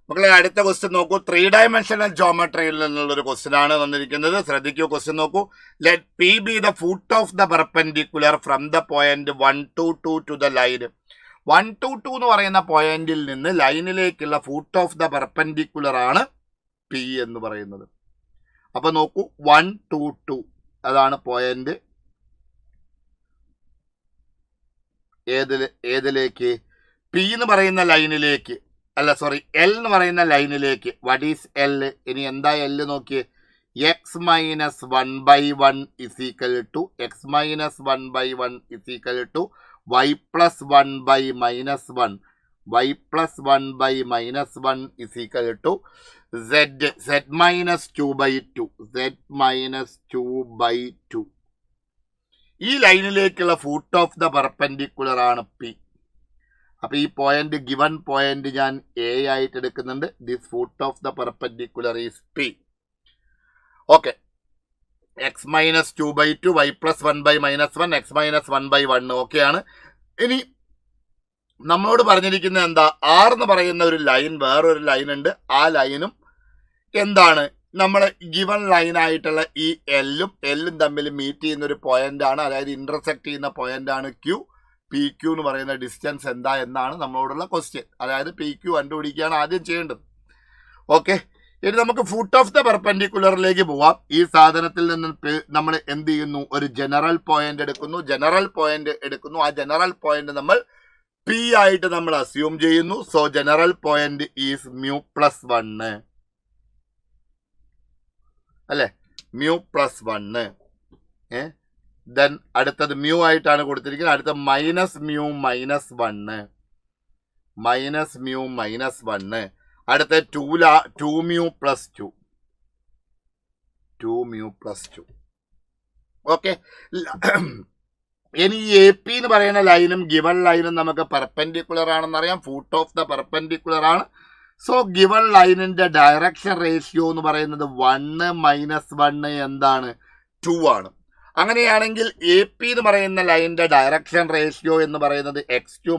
മക്കളെ അടുത്ത ക്വസ്റ്റ്യൻ നോക്കൂ. 3 dimensional ജോമെട്രിയിൽ നിന്നുള്ളൊരു ക്വസ്റ്റ്യൻ ആണ് വന്നിരിക്കുന്നത്. ശ്രദ്ധിക്കൂ, ക്വസ്റ്റ്യൻ നോക്കൂ. Let P be the foot of the perpendicular from the point 1 to 2 to the line. 1 to 2 എന്ന് പറയുന്ന പോയിന്റിൽ നിന്ന് ലൈനിലേക്കുള്ള ഫുട്ട് ഓഫ് ദ പെർപെൻഡിക്കുലർ ആണ് പി എന്ന് പറയുന്നത്. അപ്പൊ നോക്കൂ, 1 to 2 അതാണ് പോയിന്റ്. ഏതിലേക്ക്? പി എന്ന് പറയുന്ന ലൈനിലേക്ക്, അല്ല സോറി, എൽ എന്ന് പറയുന്ന ലൈനിലേക്ക്. What is L? ഇനി എന്താ എൽ നോക്കിയേ. X minus 1/1 is equal to X minus 1/1 is equal to Y plus 1/-1 Y plus 1/-1 is equal to Z minus 2/2 Z minus 2/2. ഈ ലൈനിലേക്കുള്ള ഫുട്ട് ഓഫ് ദ പെർപെൻഡിക്കുലർ ആണ് P. അപ്പൊ ഈ പോയിന്റ്, ഗിവൺ പോയിന്റ് ഞാൻ A ആയിട്ട് എടുക്കുന്നുണ്ട്. This foot of the perpendicular is P. Okay, X minus 2/2 Y plus 1/-1 X minus 1/1 ഓക്കെയാണ്. ഇനി നമ്മളോട് പറഞ്ഞിരിക്കുന്നത് എന്താ? ആർ എന്ന് പറയുന്ന ഒരു ലൈൻ, വേറൊരു ലൈൻ ഉണ്ട്. ആ ലൈനും എന്താണ്? നമ്മൾ ഗിവൺ ലൈൻ ആയിട്ടുള്ള ഈ എല്ലും തമ്മിൽ മീറ്റ് ചെയ്യുന്ന ഒരു പോയിന്റ് ആണ്, അതായത് ഇന്റർസെക്ട് ചെയ്യുന്ന പോയിന്റ് ആണ് ക്യൂ. പി ക്യൂ എന്ന് പറയുന്ന ഡിസ്റ്റൻസ് എന്താ എന്നാണ് നമ്മളോടുള്ള ക്വസ്റ്റ്യൻ. അതായത് പി ക്യൂ കണ്ടുപിടിക്കുകയാണ് ആദ്യം ചെയ്യേണ്ടത്. ഓക്കെ, ഇനി നമുക്ക് ഫുട്ട് ഓഫ് ദ പെർപെൻഡിക്കുലറിലേക്ക് പോവാം. ഈ സാധനത്തിൽ നിന്ന് നമ്മൾ എന്ത് ചെയ്യുന്നു? ഒരു ജനറൽ പോയിന്റ് എടുക്കുന്നു. ആ ജനറൽ പോയിന്റ് നമ്മൾ പി ആയിട്ട് നമ്മൾ അസ്യൂം ചെയ്യുന്നു. സോ ജനറൽ പോയിന്റ് ഈസ് μ+1 അല്ലെ, μ+1. ദെൻ അടുത്തത് മ്യൂ ആയിട്ടാണ് കൊടുത്തിരിക്കുന്നത്. അടുത്ത മൈനസ് മ്യൂ -1 അടുത്ത 2μ+2 ഓക്കെ. ഇനി എ പി എന്ന് പറയുന്ന ലൈനും ഗിവൺ ലൈനും നമുക്ക് പെർപെൻഡിക്കുലർ ആണെന്നറിയാം. ഫുട്ട് ഓഫ് ദ പെർപെൻഡിക്കുലർ ആണ്. സോ ഗിവൺ ലൈനിന്റെ ഡയറക്ഷൻ റേഷ്യോ എന്ന് പറയുന്നത് 1 - 1 എന്താണ്? 2 ആണ്. അങ്ങനെയാണെങ്കിൽ എ പി എന്ന് പറയുന്ന ലൈനിന്റെ ഡയറക്ഷൻ റേഷ്യോ എന്ന് പറയുന്നത് x2 -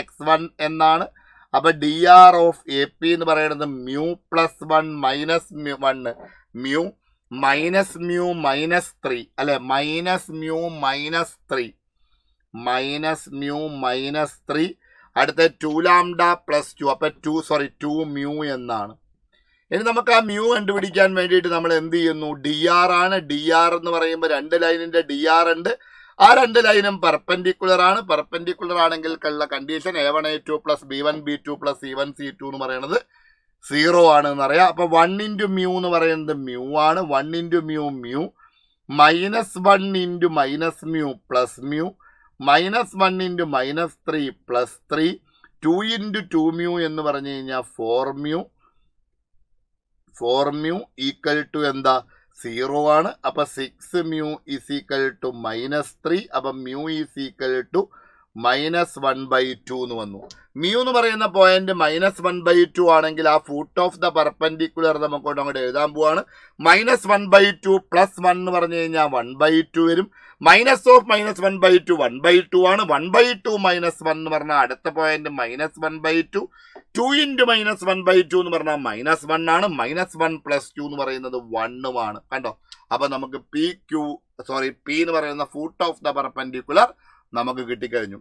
x1 എന്നാണ്. അപ്പൊ D R of A P എന്ന് പറയുന്നത് μ+1 -1 മ്യൂ -3 അല്ലെ, -3 അടുത്ത 2λ+2 അപ്പൊ 2μ എന്നാണ്. ഇനി നമുക്ക് ആ മ്യൂ കണ്ടുപിടിക്കാൻ വേണ്ടിയിട്ട് നമ്മൾ എന്ത് ചെയ്യുന്നു? ഡി ആർ ആണ്. ഡി ആർ എന്ന് പറയുമ്പോൾ 2 ലൈനിന്റെ ഡി ആർ ഉണ്ട്. ആ 2 ലൈനും പെർപെൻഡിക്കുലർ ആണ്. പെർപെൻഡിക്കുലർ ആണെങ്കിൽ ഉള്ള കണ്ടീഷൻ A1A2 + B1B2 + C1C2 എന്ന് പറയുന്നത് 0 ആണ് എന്നറിയാം. അപ്പൊ 1 × μ എന്ന് പറയുന്നത് മ്യൂ ആണ്. 1 × μ മ്യൂ, -1 × -μ + മ്യൂ, -1 × -3 + 3, 2 × 2μ എന്ന് പറഞ്ഞു കഴിഞ്ഞാൽ 4μ ഈക്വൽ ടു എന്താ? 0 ആണ്. അപ്പൊ 6μ = -3. അപ്പൊ μ = -1/2 എന്ന് വന്നു. മ്യൂ എന്ന് പറയുന്ന പോയിന്റ് -1/2 ആണെങ്കിൽ ആ ഫുട്ട് ഓഫ് ദ പെർപെൻഡിക്കുലർ നമുക്ക് അങ്ങോട്ട് എഴുതാൻ പോവാണ്. -1/2 + 1 എന്ന് പറഞ്ഞു കഴിഞ്ഞാൽ 1/2 വരും. -1/2 1/2 ആണ്. 1/2 - 1 എന്ന് പറഞ്ഞാൽ അടുത്ത പോയിന്റ് -1/2. 2 × -1/2 എന്ന് പറഞ്ഞാൽ -1 ആണ്. -1 + 2 എന്ന് പറയുന്നത് 1 ആണ്. കണ്ടോ? അപ്പൊ നമുക്ക് പി എന്ന് പറയുന്ന ഫുട്ട് ഓഫ് ദ പെർപെൻഡിക്കുലർ നമുക്ക് കിട്ടിക്കഴിഞ്ഞു.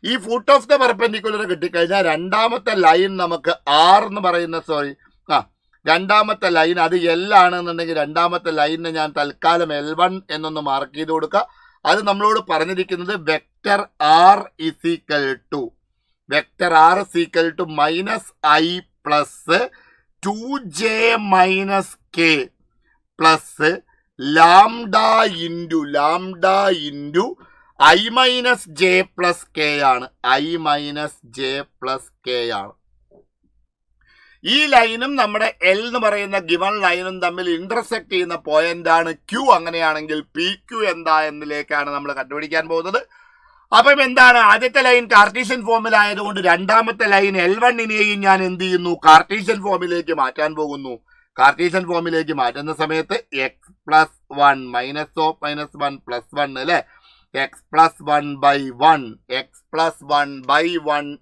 ഈ ഫുട്ട് ഓഫ് ദ പെർപെൻഡിക്കുലർ കിട്ടിക്കഴിഞ്ഞാൽ രണ്ടാമത്തെ ലൈൻ നമുക്ക് ആർ എന്ന് പറയുന്ന രണ്ടാമത്തെ ലൈൻ അത് എൽ ആണെന്നുണ്ടെങ്കിൽ രണ്ടാമത്തെ ലൈനിന് ഞാൻ തൽക്കാലം L1 എന്നൊന്ന് മാർക്ക് ചെയ്ത് കൊടുക്കുക. അത് നമ്മളോട് പറഞ്ഞിരിക്കുന്നത് vector R -r -i + 2j - k + λ × I - j + k ആണ്. ഈ ലൈനും നമ്മുടെ എൽ എന്ന് പറയുന്ന ഗിവൺ ലൈനും തമ്മിൽ ഇന്റർസെക്ട് ചെയ്യുന്ന പോയിന്റ് ആണ് ക്യൂ. അങ്ങനെയാണെങ്കിൽ പി ക്യൂ എന്താ എന്നതിലേക്കാണ് നമ്മൾ കണ്ടുപിടിക്കാൻ പോകുന്നത്. അപ്പം എന്താണ്? ആദ്യത്തെ ലൈൻ കാർട്ടീഷ്യൻ ഫോമിലായതുകൊണ്ട് രണ്ടാമത്തെ ലൈൻ L1നെയും ഞാൻ എന്ത് ചെയ്യുന്നു? കാർട്ടീഷ്യൻ ഫോമിലേക്ക് മാറ്റാൻ പോകുന്നു. കാർട്ടീഷ്യൻ ഫോമിലേക്ക് മാറ്റുന്ന സമയത്ത് x+1 -1 + 1 അല്ലെ, x+1/1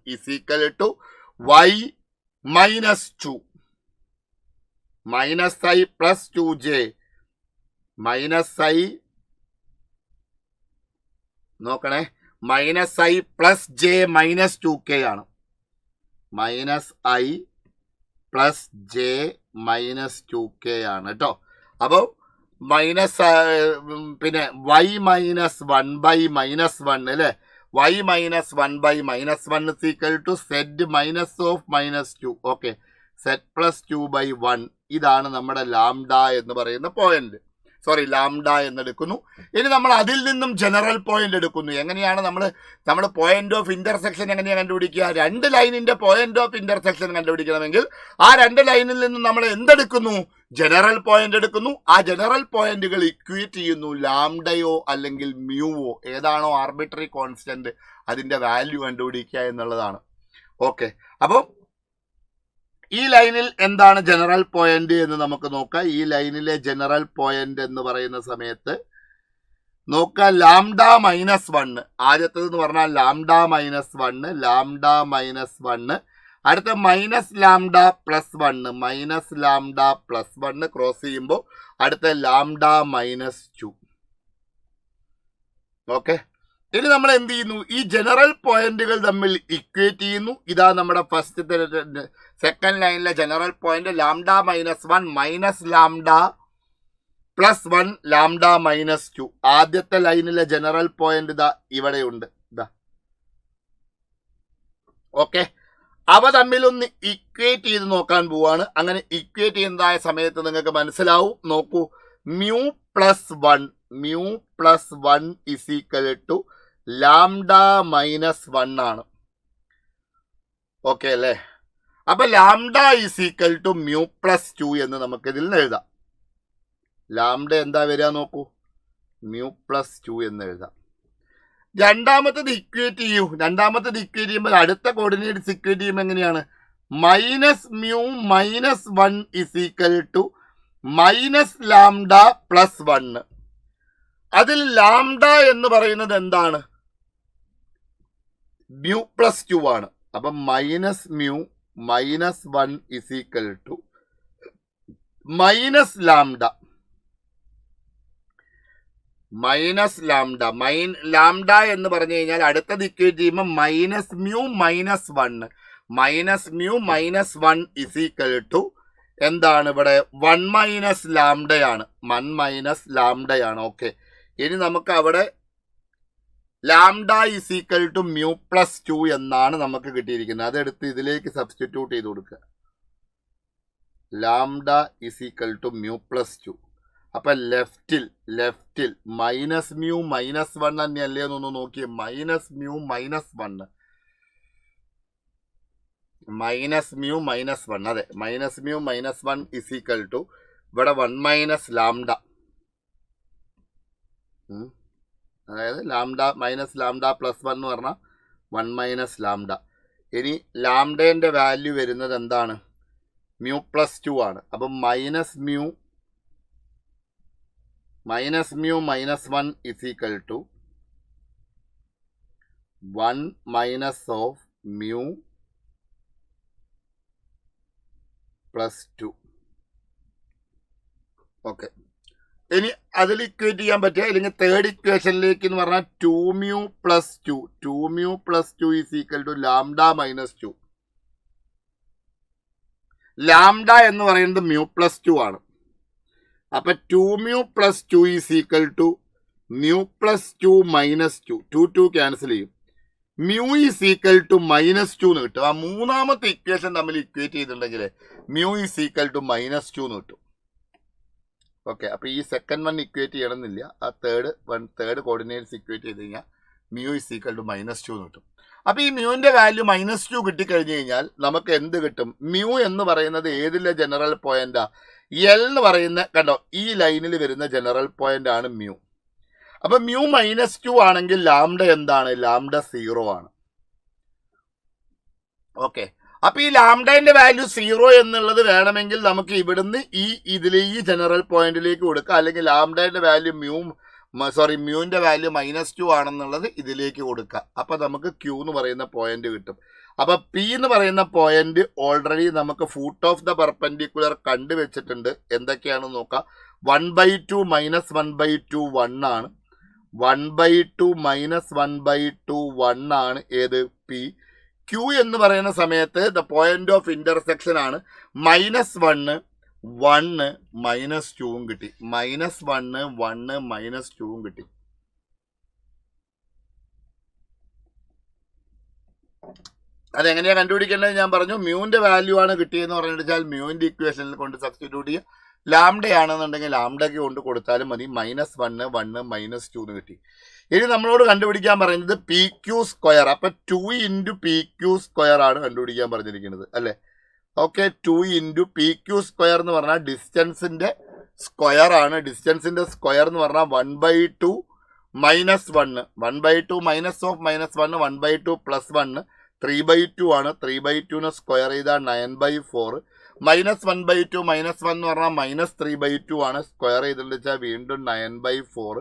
= y - 2 minus i plus 2j minus i നോക്കണേ minus i plus j minus 2k ആണ്. Minus i plus j minus 2k ആണ് കേട്ടോ. അപ്പോൾ മൈനസ് പിന്നെ y മൈനസ് 1/-1 അല്ലേ, y minus 1/-1 is equal to z minus of -2. Okay, z plus 2/1 ഇതാണ് നമ്മുടെ lambda എന്ന് പറയുന്ന പോയിന്റ്. ലാംഡ എന്നെടുക്കുന്നു. ഇനി നമ്മൾ അതിൽ നിന്നും ജനറൽ പോയിന്റ് എടുക്കുന്നു. എങ്ങനെയാണ് നമ്മൾ പോയിന്റ് ഓഫ് ഇന്റർസെക്ഷൻ എങ്ങനെയാണ് കണ്ടുപിടിക്കുക? രണ്ട് ലൈനിന്റെ പോയിന്റ് ഓഫ് ഇന്റർസെക്ഷൻ കണ്ടുപിടിക്കണമെങ്കിൽ ആ രണ്ട് ലൈനിൽ നിന്നും നമ്മൾ എന്തെടുക്കുന്നു? ജനറൽ പോയിന്റ് എടുക്കുന്നു. ആ ജനറൽ പോയിന്റുകൾ ഇക്വേറ്റ് ചെയ്യുന്നു. ലാംഡയോ അല്ലെങ്കിൽ മ്യൂവോ ഏതാണോ ആർബിട്രറി കോൺസ്റ്റന്റ് അതിന്റെ വാല്യൂ കണ്ടുപിടിക്കുക എന്നുള്ളതാണ്. ഓക്കെ, അപ്പോൾ ഈ ലൈനിൽ എന്താണ് ജനറൽ പോയിന്റ് എന്ന് നമുക്ക് നോക്കാം. ഈ ലൈനിലെ ജനറൽ പോയിന്റ് എന്ന് പറയുന്ന സമയത്ത് നോക്കാം, ലാംഡ -1. ആദ്യത്തേത് എന്ന് പറഞ്ഞാൽ ലാംഡ -1, ലാംഡ -1. അടുത്ത മൈനസ് ലാംഡ പ്ലസ് 1 ക്രോസ് ചെയ്യുമ്പോൾ അടുത്ത ലാംഡ -2. ഓക്കെ, ഇനി നമ്മൾ എന്ത് ചെയ്യുന്നു? ഈ ജനറൽ പോയിന്റുകൾ തമ്മിൽ ഇക്വേറ്റ് ചെയ്യുന്നു. ഇതാ നമ്മുടെ ഫസ്റ്റത്തെ സെക്കൻഡ് ലൈനിലെ general point lambda -1 minus lambda plus 1 lambda -2. ആദ്യത്തെ ലൈനിലെ ജനറൽ പോയിന്റ് ഇതാ ഇവിടെയുണ്ട്. ഇതാ ഓക്കെ, അവ തമ്മിലൊന്ന് ഇക്വേറ്റ് ചെയ്ത് നോക്കാൻ പോവാണ്. അങ്ങനെ ഇക്വേറ്റ് ചെയ്യുന്നതായ സമയത്ത് നിങ്ങൾക്ക് മനസ്സിലാവും. നോക്കൂ, mu plus 1 is equal to lambda -1 ആണ്. ഓക്കെ അല്ലേ? അപ്പൊ lambda is equal to mu plus 2 എന്ന് നമുക്ക് ഇതിൽ നിന്ന് എഴുതാം. ലാംഡ എന്താ വരിക നോക്കൂ, മ്യൂ പ്ലസ് 2 എന്ന് എഴുതാം. രണ്ടാമത്തത് ഇക്വേറ്റ് ചെയ്യുമ്പോൾ അടുത്ത കോർഡിനേറ്റ്സ് ഇക്വേറ്റ് ചെയ്യുമ്പോൾ എങ്ങനെയാണ്? Minus mu -1 is equal to minus lambda plus 1. അതിൽ ലാംഡ എന്ന് പറയുന്നത് എന്താണ്? മ്യൂ പ്ലസ് 2 ആണ്. അപ്പൊ minus mu -1 is equal to minus lambda. Lambda എന്ന് പറഞ്ഞു കഴിഞ്ഞാൽ അടുത്തത് ഇക്വേറ്റ് ചെയ്യുമ്പോൾ minus mu -1 is equal to എന്താണ്? ഇവിടെ 1 മൈനസ് ലാംഡയാണ്. ഓക്കെ, ഇനി നമുക്ക് അവിടെ lambda is equal to mu plus 2 എന്നാണ് നമുക്ക് കിട്ടിയിരിക്കുന്നത്. അതെടുത്ത് ഇതിലേക്ക് സബ്സ്റ്റിറ്റ്യൂട്ട് ചെയ്ത് കൊടുക്കുക. Lambda is equal to mu plus 2. അപ്പൊ ലെഫ്റ്റിൽ മൈനസ് മ്യൂ -1 തന്നെയല്ലേ എന്നൊന്ന് നോക്കിയേ. മൈനസ് മ്യൂ -1 അതെ, minus mu -1 is equal to ഇവിടെ 1 മൈനസ് ലാംഡ. അതായത് മൈനസ് ലാംഡ പ്ലസ് 1 എന്ന് പറഞ്ഞാൽ 1 മൈനസ് ലാംഡ. ഇനി ലാംഡേന്റെ വാല്യൂ വരുന്നത് എന്താണ്? മ്യൂ പ്ലസ് 2 ആണ്. അപ്പം minus mu -1 is equal to 1 minus of mu plus 2. Okay, ഇനി അതിൽ ഇക്വേറ്റ് ചെയ്യാൻ പറ്റുക. അല്ലെങ്കിൽ തേർഡ് ഇക്വേഷനിലേക്ക് എന്ന് പറഞ്ഞാൽ 2 mu plus 2 is equal to lambda -2. Lambda എന്ന് പറയുന്നത് മ്യൂ പ്ലസ് 2 ആണ്. അപ്പൊ 2 mu plus 2 is equal to mu plus 2 -2. 2 cancel ചെയ്യും. മ്യൂ ഈസ് ഈക്വൽ ടു -2 എന്ന് കിട്ടും. ആ മൂന്നാമത്തെ ഇക്വേഷൻ തമ്മിൽ ഇക്വേറ്റ് ചെയ്തിട്ടുണ്ടെങ്കിൽ മ്യൂ ഈസ് ഈക്വൽ ടു -2 എന്ന് കിട്ടും. ഓക്കെ, അപ്പൊ ഈ സെക്കൻഡ് വൺ ഇക്വേറ്റ് ചെയ്യണമെന്നില്ല. ആ തേർഡ് കോർഡിനേറ്റ്സ് ഇക്വേറ്റ് ചെയ്ത് കഴിഞ്ഞാൽ മ്യൂ ഈസ് ഈക്വൽ ടു -2 എന്ന് കിട്ടും. അപ്പൊ ഈ മ്യൂവിന്റെ വാല്യൂ -2 കിട്ടിക്കഴിഞ്ഞു കഴിഞ്ഞാൽ നമുക്ക് എന്ത് കിട്ടും? മ്യൂ എന്ന് പറയുന്നത് ഏതിലെ ജനറൽ പോയിന്റാ? എൽ എന്ന് പറയുന്ന, കണ്ടോ, ഈ ലൈനിൽ വരുന്ന ജനറൽ പോയിന്റ് ആണ് മ്യൂ. അപ്പൊ മ്യൂ -2 ആണെങ്കിൽ ലാംഡ എന്താണ്? ലാംഡ 0 ആണ്. ഓക്കെ, അപ്പൊ ഈ ലാംഡന്റെ വാല്യൂ 0 എന്നുള്ളത് വേണമെങ്കിൽ നമുക്ക് ഇവിടുന്ന് ഈ ജനറൽ പോയിന്റിലേക്ക് കൊടുക്കാം. അല്ലെങ്കിൽ ലാംഡന്റെ വാല്യൂ മ്യൂവിന്റെ വാല്യൂ -2 ആണെന്നുള്ളത് ഇതിലേക്ക് കൊടുക്കാം. അപ്പൊ നമുക്ക് ക്യൂ എന്ന് പറയുന്ന പോയിന്റ് കിട്ടും. അപ്പൊ പി എന്ന് പറയുന്ന പോയിന്റ് ഓൾറെഡി നമുക്ക് ഫൂട്ട് ഓഫ് ദ പെർപെൻഡിക്കുലർ കണ്ടുവച്ചിട്ടുണ്ട്. എന്തൊക്കെയാണെന്ന് നോക്കാം. 1/2 മൈനസ് 1/2 1 ആണ്. 1/2 മൈനസ് 1/2 1 ആണ് ഏത് പി. ക്യൂ എന്ന് പറയുന്ന സമയത്ത് ദ പോയിന്റ് ഓഫ് ഇന്റർസെക്ഷൻ ആണ്. -1 1 -2 കിട്ടി. -1 1 -2 കിട്ടി. അതെങ്ങനെയാ കണ്ടുപിടിക്കേണ്ടത് ഞാൻ പറഞ്ഞു. മ്യൂവിന്റെ വാല്യൂ ആണ് കിട്ടിയെന്ന് പറഞ്ഞിട്ട് മ്യൂവിന്റെ ഇക്വേഷനിൽ കൊണ്ട് സബ്സ്റ്റിറ്റ്യൂട്ട് ചെയ്യുക. ലാംഡയാണെന്നുണ്ടെങ്കിൽ ലാംഡയ്ക്ക് കൊണ്ട് കൊടുത്താലും മതി. -1 1 -2 എന്ന് കിട്ടി. ഇനി നമ്മളോട് കണ്ടുപിടിക്കാൻ പറയുന്നത് പി ക്യൂ സ്ക്വയർ. അപ്പൊ 2 × പി ക്യൂ സ്ക്വയർ ആണ് കണ്ടുപിടിക്കാൻ പറഞ്ഞിരിക്കുന്നത് അല്ലെ. ഓക്കെ, 2 × പി ക്യൂ സ്ക്വയർ എന്ന് പറഞ്ഞാൽ ഡിസ്റ്റൻസിന്റെ സ്ക്വയർ ആണ്. ഡിസ്റ്റൻസിന്റെ സ്ക്വയർ എന്ന് പറഞ്ഞാൽ 1/2 -1 1/2 -1 1/2 +1 3/2 ആണ്. 3/2 സ്ക്വയർ ചെയ്താൽ 9/4. -1/2 -1 എന്ന് പറഞ്ഞാൽ -3/2 ആണ്. സ്ക്വയർ ചെയ്തിട്ട് വെച്ചാൽ വീണ്ടും 9/4.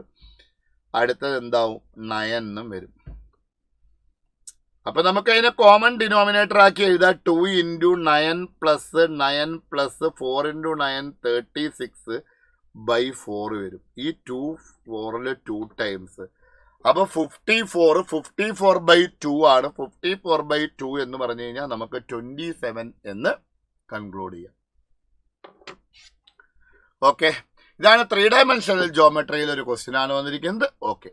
അടുത്തത് എന്താവും? 9 എന്നും വരും. അപ്പൊ നമുക്ക് അതിനെ കോമൺ ഡിനോമിനേറ്റർ ആക്കി എഴുതാം. 2 × 9 + 9 + 4 × 9 36/4 വരും. ഈ 2 4 2 ടൈംസ്. അപ്പൊ 54/2 ആണ്. 54/2 എന്ന് പറഞ്ഞു കഴിഞ്ഞാൽ നമുക്ക് 27 എന്ന് കൺക്ലൂഡ് ചെയ്യാം. ഓക്കെ, ഇതാണ് 3 ഡയമെൻഷണൽ ജോമെട്രിയിൽ ഒരു ക്വസ്റ്റ്യൻ ആണ് വന്നിരിക്കുന്നത്. ഓക്കെ.